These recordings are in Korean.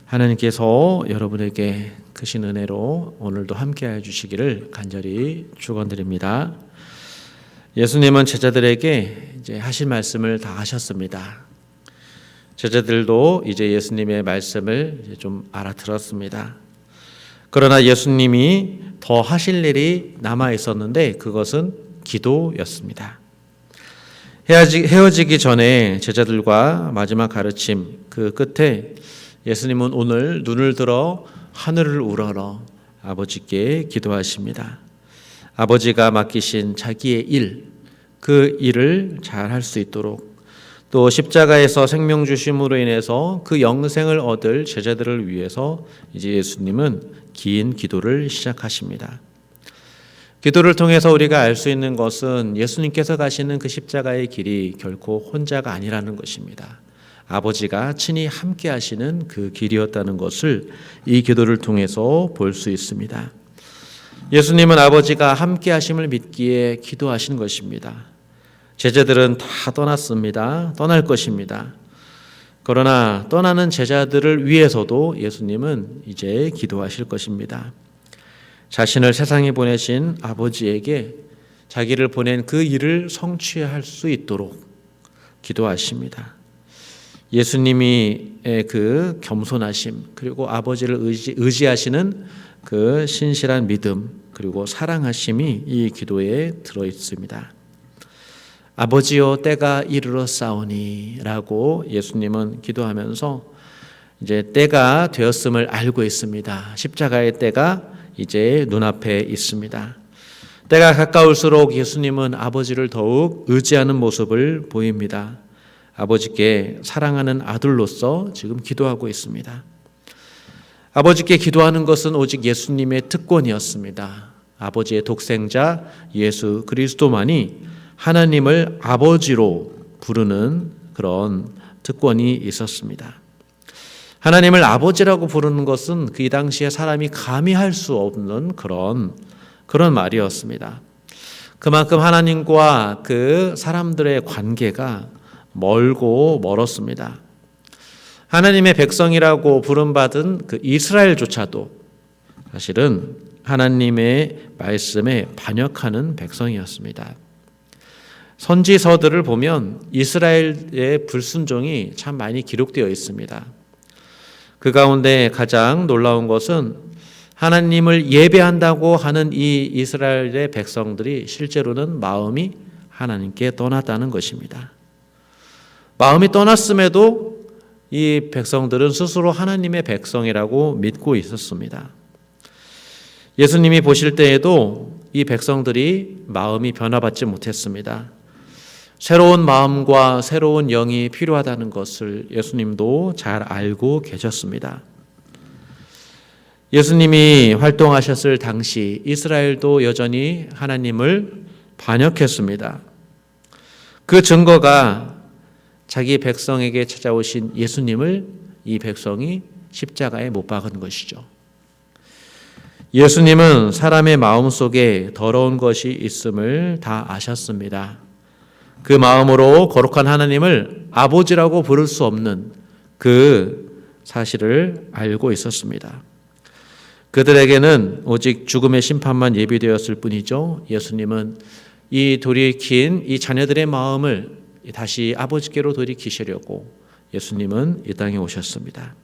하나님께서 여러분에게 크신 은혜로 오늘도 함께해 주시기를 간절히 축원드립니다. 예수님은 제자들에게 이제 하실 말씀을 다 하셨습니다. 제자들도 이제 예수님의 말씀을 이제 좀 알아들었습니다. 그러나 예수님이 더 하실 일이 남아 있었는데 그것은 기도였습니다. 헤어지기 전에 제자들과 마지막 가르침 그 끝에 예수님은 오늘 눈을 들어 하늘을 우러러 아버지께 기도하십니다. 아버지가 맡기신 자기의 일, 그 일을 잘 할 수 있도록 또 십자가에서 생명 주심으로 인해서 그 영생을 얻을 제자들을 위해서 이제 예수님은 긴 기도를 시작하십니다. 기도를 통해서 우리가 알 수 있는 것은 예수님께서 가시는 그 십자가의 길이 결코 혼자가 아니라는 것입니다. 아버지가 친히 함께 하시는 그 길이었다는 것을 이 기도를 통해서 볼 수 있습니다. 예수님은 아버지가 함께 하심을 믿기에 기도하신 것입니다. 제자들은 다 떠났습니다. 떠날 것입니다. 그러나 떠나는 제자들을 위해서도 예수님은 이제 기도하실 것입니다. 자신을 세상에 보내신 아버지에게 자기를 보낸 그 일을 성취할 수 있도록 기도하십니다. 예수님이 그 겸손하심 그리고 아버지를 의지하시는 그 신실한 믿음 그리고 사랑하심이 이 기도에 들어 있습니다. 아버지여 때가 이르렀사오니 라고 예수님은 기도하면서 이제 때가 되었음을 알고 있습니다. 십자가의 때가 이제 눈앞에 있습니다. 때가 가까울수록 예수님은 아버지를 더욱 의지하는 모습을 보입니다. 아버지께 사랑하는 아들로서 지금 기도하고 있습니다. 아버지께 기도하는 것은 오직 예수님의 특권이었습니다. 아버지의 독생자 예수 그리스도만이 하나님을 아버지로 부르는 그런 특권이 있었습니다. 하나님을 아버지라고 부르는 것은 그 당시에 사람이 감히 할 수 없는 그런 말이었습니다. 그만큼 하나님과 그 사람들의 관계가 멀고 멀었습니다. 하나님의 백성이라고 부름받은 그 이스라엘조차도 사실은 하나님의 말씀에 반역하는 백성이었습니다. 선지서들을 보면 이스라엘의 불순종이 참 많이 기록되어 있습니다. 그 가운데 가장 놀라운 것은 하나님을 예배한다고 하는 이 이스라엘의 백성들이 실제로는 마음이 하나님께 떠났다는 것입니다. 마음이 떠났음에도 이 백성들은 스스로 하나님의 백성이라고 믿고 있었습니다. 예수님이 보실 때에도 이 백성들이 마음이 변화받지 못했습니다. 새로운 마음과 새로운 영이 필요하다는 것을 예수님도 잘 알고 계셨습니다. 예수님이 활동하셨을 당시 이스라엘도 여전히 하나님을 반역했습니다. 그 증거가 자기 백성에게 찾아오신 예수님을 이 백성이 십자가에 못 박은 것이죠. 예수님은 사람의 마음속에 더러운 것이 있음을 다 아셨습니다. 그 마음으로 거룩한 하나님을 아버지라고 부를 수 없는 그 사실을 알고 있었습니다. 그들에게는 오직 죽음의 심판만 예비되었을 뿐이죠. 예수님은 이 돌이킨 이 자녀들의 마음을 다시 아버지께로 돌이키시려고 예수님은 이 땅에 오셨습니다.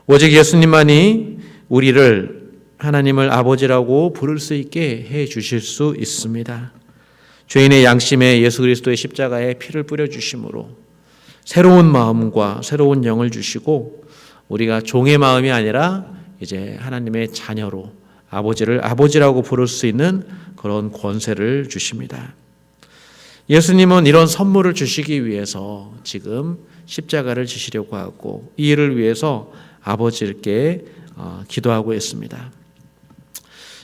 오직 예수님만이 우리를 하나님을 아버지라고 부를 수 있게 해 주실 수 있습니다. 죄인의 양심에 예수 그리스도의 십자가에 피를 뿌려주심으로 새로운 마음과 새로운 영을 주시고 우리가 종의 마음이 아니라 이제 하나님의 자녀로 아버지를 아버지라고 부를 수 있는 그런 권세를 주십니다. 예수님은 이런 선물을 주시기 위해서 지금 십자가를 지시려고 하고 이 일을 위해서 아버지께 기도하고 있습니다.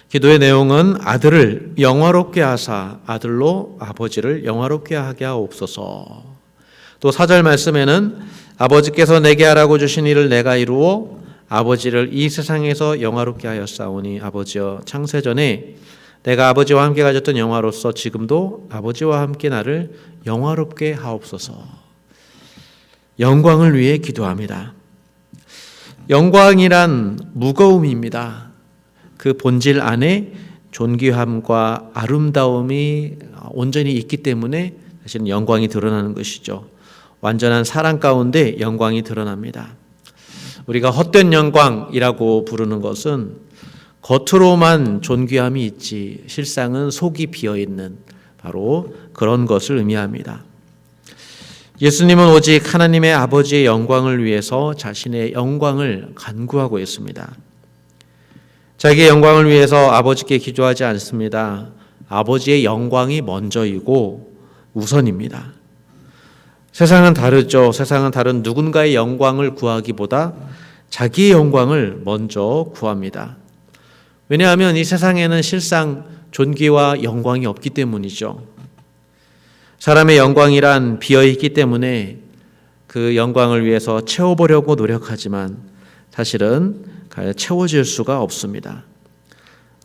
기도의 내용은 아들을 영화롭게 하사 아들로 아버지를 영화롭게 하게 하옵소서. 또 4절 말씀에는 아버지께서 내게 하라고 주신 일을 내가 이루어 아버지를 이 세상에서 영화롭게 하였사오니 아버지여 창세전에 내가 아버지와 함께 가졌던 영화로서 지금도 아버지와 함께 나를 영화롭게 하옵소서. 영광을 위해 기도합니다. 영광이란 무거움입니다. 그 본질 안에 존귀함과 아름다움이 온전히 있기 때문에 사실은 영광이 드러나는 것이죠. 완전한 사랑 가운데 영광이 드러납니다. 우리가 헛된 영광이라고 부르는 것은 겉으로만 존귀함이 있지 실상은 속이 비어있는 바로 그런 것을 의미합니다. 예수님은 오직 하나님의 아버지의 영광을 위해서 자신의 영광을 간구하고 있습니다. 자기의 영광을 위해서 아버지께 기도하지 않습니다. 아버지의 영광이 먼저이고 우선입니다. 세상은 다르죠. 세상은 다른 누군가의 영광을 구하기보다 자기의 영광을 먼저 구합니다. 왜냐하면 이 세상에는 실상 존귀와 영광이 없기 때문이죠. 사람의 영광이란 비어있기 때문에 그 영광을 위해서 채워보려고 노력하지만 사실은 채워질 수가 없습니다.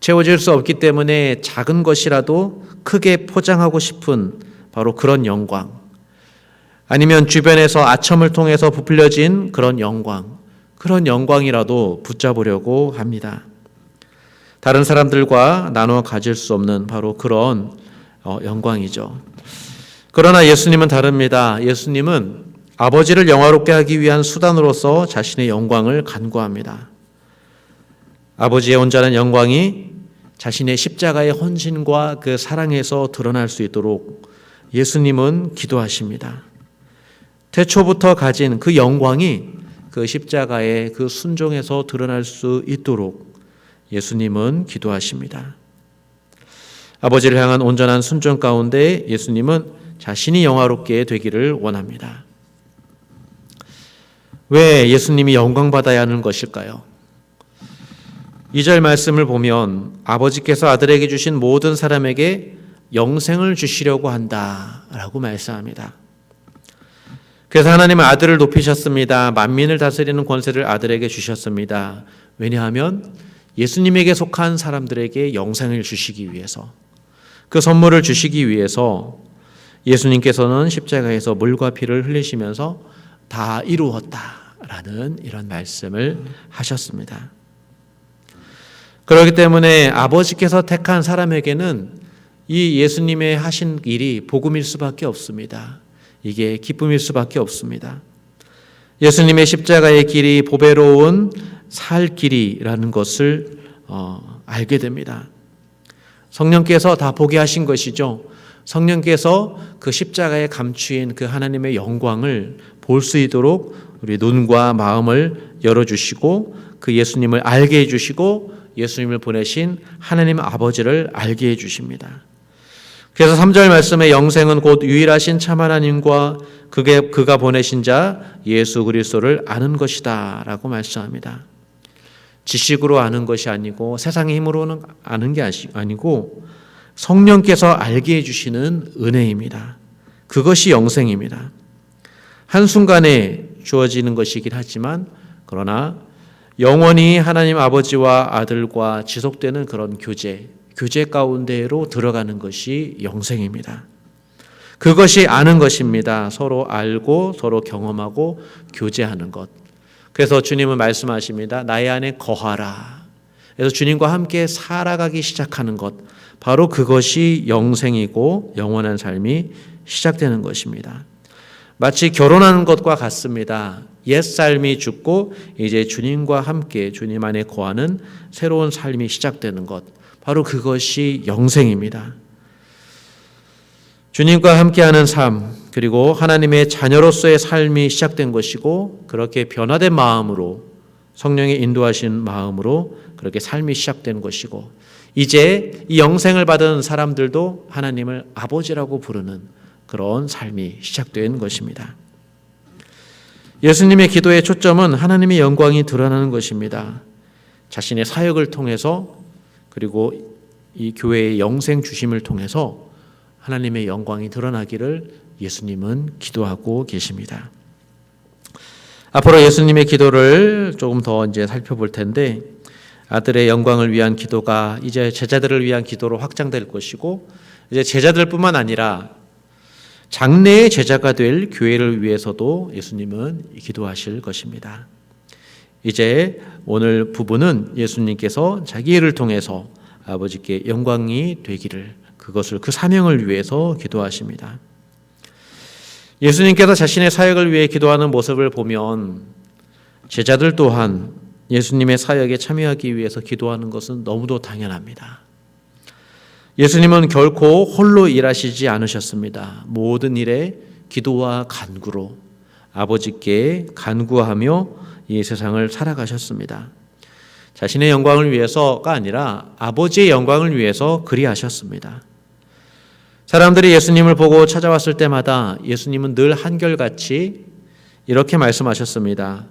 채워질 수 없기 때문에 작은 것이라도 크게 포장하고 싶은 바로 그런 영광, 아니면 주변에서 아첨을 통해서 부풀려진 그런 영광이라도 붙잡으려고 합니다. 다른 사람들과 나눠 가질 수 없는 바로 그런 영광이죠. 그러나 예수님은 다릅니다. 예수님은 아버지를 영화롭게 하기 위한 수단으로서 자신의 영광을 간구합니다. 아버지의 온전한 영광이 자신의 십자가의 헌신과 그 사랑에서 드러날 수 있도록 예수님은 기도하십니다. 태초부터 가진 그 영광이 그 십자가의 그 순종에서 드러날 수 있도록 예수님은 기도하십니다. 아버지를 향한 온전한 순종 가운데 예수님은 자신이 영화롭게 되기를 원합니다. 왜 예수님이 영광받아야 하는 것일까요? 2절 말씀을 보면 아버지께서 아들에게 주신 모든 사람에게 영생을 주시려고 한다라고 말씀합니다. 그래서 하나님은 아들을 높이셨습니다. 만민을 다스리는 권세를 아들에게 주셨습니다. 왜냐하면 예수님에게 속한 사람들에게 영생을 주시기 위해서, 그 선물을 주시기 위해서 예수님께서는 십자가에서 물과 피를 흘리시면서 다 이루었다라는 이런 말씀을 하셨습니다. 그렇기 때문에 아버지께서 택한 사람에게는 이 예수님의 하신 일이 복음일 수밖에 없습니다. 이게 기쁨일 수밖에 없습니다. 예수님의 십자가의 길이 보배로운 살 길이라는 것을 알게 됩니다. 성령께서 다 보게 하신 것이죠. 성령께서 그 십자가에 감추인 그 하나님의 영광을 볼 수 있도록 우리 눈과 마음을 열어주시고 그 예수님을 알게 해주시고 예수님을 보내신 하나님 아버지를 알게 해주십니다. 그래서 3절 말씀에 영생은 곧 유일하신 참 하나님과 그가 보내신 자 예수 그리스도를 아는 것이다 라고 말씀합니다. 지식으로 아는 것이 아니고 세상의 힘으로는 아는 게 아니고 성령께서 알게 해주시는 은혜입니다. 그것이 영생입니다. 한순간에 주어지는 것이긴 하지만 그러나 영원히 하나님 아버지와 아들과 지속되는 그런 교제 가운데로 들어가는 것이 영생입니다. 그것이 아는 것입니다. 서로 알고 서로 경험하고 교제하는 것. 그래서 주님은 말씀하십니다. 나의 안에 거하라. 그래서 주님과 함께 살아가기 시작하는 것. 바로 그것이 영생이고 영원한 삶이 시작되는 것입니다. 마치 결혼하는 것과 같습니다. 옛 삶이 죽고 이제 주님과 함께 주님 안에 거하는 새로운 삶이 시작되는 것. 바로 그것이 영생입니다. 주님과 함께하는 삶, 그리고 하나님의 자녀로서의 삶이 시작된 것이고 그렇게 변화된 마음으로 성령의 인도하신 마음으로 그렇게 삶이 시작된 것이고 이제 이 영생을 받은 사람들도 하나님을 아버지라고 부르는 그런 삶이 시작된 것입니다. 예수님의 기도의 초점은 하나님의 영광이 드러나는 것입니다. 자신의 사역을 통해서 그리고 이 교회의 영생 주심을 통해서 하나님의 영광이 드러나기를 예수님은 기도하고 계십니다. 앞으로 예수님의 기도를 조금 더 이제 살펴볼 텐데 아들의 영광을 위한 기도가 이제 제자들을 위한 기도로 확장될 것이고 이제 제자들뿐만 아니라 장래의 제자가 될 교회를 위해서도 예수님은 기도하실 것입니다. 이제 오늘 부부는 예수님께서 자기 일을 통해서 아버지께 영광이 되기를, 그것을 그 사명을 위해서 기도하십니다. 예수님께서 자신의 사역을 위해 기도하는 모습을 보면 제자들 또한 예수님의 사역에 참여하기 위해서 기도하는 것은 너무도 당연합니다. 예수님은 결코 홀로 일하시지 않으셨습니다. 모든 일에 기도와 간구로 아버지께 간구하며 이 세상을 살아가셨습니다. 자신의 영광을 위해서가 아니라 아버지의 영광을 위해서 그리하셨습니다. 사람들이 예수님을 보고 찾아왔을 때마다 예수님은 늘 한결같이 이렇게 말씀하셨습니다.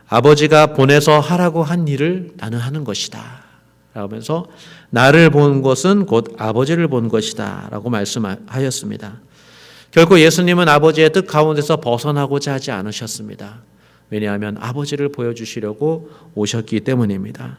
아버지가 보내서 하라고 한 일을 나는 하는 것이다 라면서 나를 본 것은 곧 아버지를 본 것이다 라고 말씀하였습니다. 결코 예수님은 아버지의 뜻 가운데서 벗어나고자 하지 않으셨습니다. 왜냐하면 아버지를 보여주시려고 오셨기 때문입니다.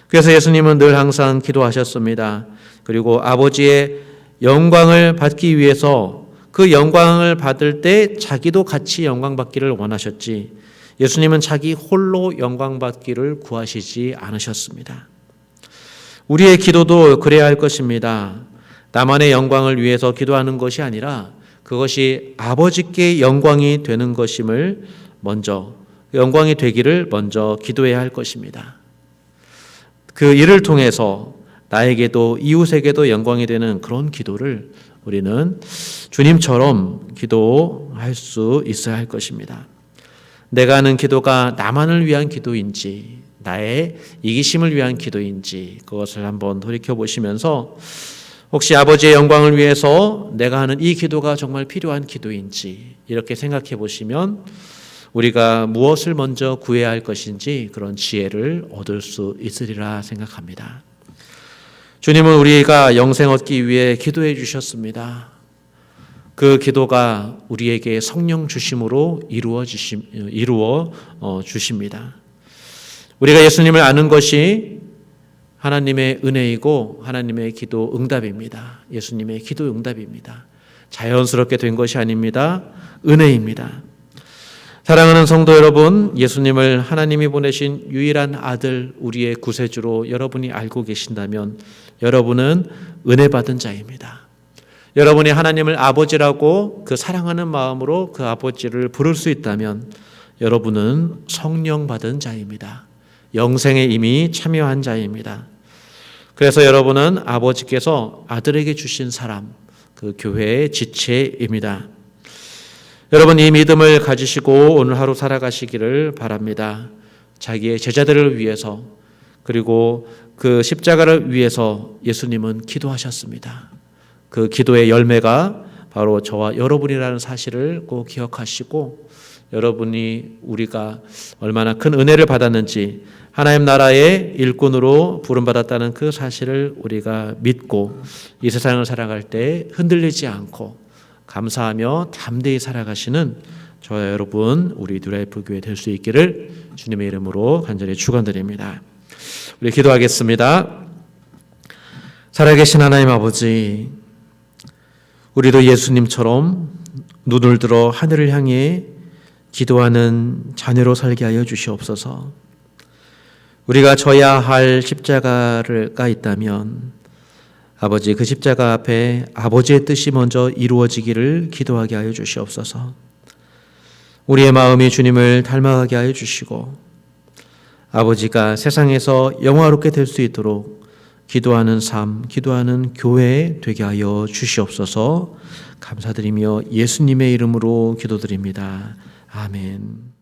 그래서 예수님은 늘 항상 기도하셨습니다. 그리고 아버지의 영광을 받기 위해서 그 영광을 받을 때 자기도 같이 영광 받기를 원하셨지, 예수님은 자기 홀로 영광 받기를 구하시지 않으셨습니다. 우리의 기도도 그래야 할 것입니다. 나만의 영광을 위해서 기도하는 것이 아니라 그것이 아버지께 영광이 되는 것임을 먼저, 영광이 되기를 먼저 기도해야 할 것입니다. 그 일을 통해서 나에게도 이웃에게도 영광이 되는 그런 기도를 우리는 주님처럼 기도할 수 있어야 할 것입니다. 내가 하는 기도가 나만을 위한 기도인지 나의 이기심을 위한 기도인지 그것을 한번 돌이켜 보시면서 혹시 아버지의 영광을 위해서 내가 하는 이 기도가 정말 필요한 기도인지 이렇게 생각해 보시면 우리가 무엇을 먼저 구해야 할 것인지 그런 지혜를 얻을 수 있으리라 생각합니다. 주님은 우리가 영생 얻기 위해 기도해 주셨습니다. 그 기도가 우리에게 성령 주심으로 이루어 주십니다. 우리가 예수님을 아는 것이 하나님의 은혜이고 하나님의 기도 응답입니다. 예수님의 기도 응답입니다. 자연스럽게 된 것이 아닙니다. 은혜입니다. 사랑하는 성도 여러분, 예수님을 하나님이 보내신 유일한 아들, 우리의 구세주로 여러분이 알고 계신다면 여러분은 은혜 받은 자입니다. 여러분이 하나님을 아버지라고 그 사랑하는 마음으로 그 아버지를 부를 수 있다면 여러분은 성령 받은 자입니다. 영생에 이미 참여한 자입니다. 그래서 여러분은 아버지께서 아들에게 주신 사람, 그 교회의 지체입니다. 여러분 이 믿음을 가지시고 오늘 하루 살아가시기를 바랍니다. 자기의 제자들을 위해서 그리고 그 십자가를 위해서 예수님은 기도하셨습니다. 그 기도의 열매가 바로 저와 여러분이라는 사실을 꼭 기억하시고 여러분이 우리가 얼마나 큰 은혜를 받았는지 하나님 나라의 일꾼으로 부름받았다는 그 사실을 우리가 믿고 이 세상을 살아갈 때 흔들리지 않고 감사하며 담대히 살아가시는 저와 여러분 우리 뉴라이프 교회 될 수 있기를 주님의 이름으로 간절히 축원드립니다. 우리 기도하겠습니다. 살아계신 하나님 아버지, 우리도 예수님처럼 눈을 들어 하늘을 향해 기도하는 자녀로 살게 하여 주시옵소서. 우리가 져야 할 십자가가 있다면 아버지 그 십자가 앞에 아버지의 뜻이 먼저 이루어지기를 기도하게 하여 주시옵소서. 우리의 마음이 주님을 닮아가게 하여 주시고 아버지가 세상에서 영화롭게 될 수 있도록 기도하는 삶, 기도하는 교회 되게 하여 주시옵소서. 감사드리며 예수님의 이름으로 기도드립니다. 아멘.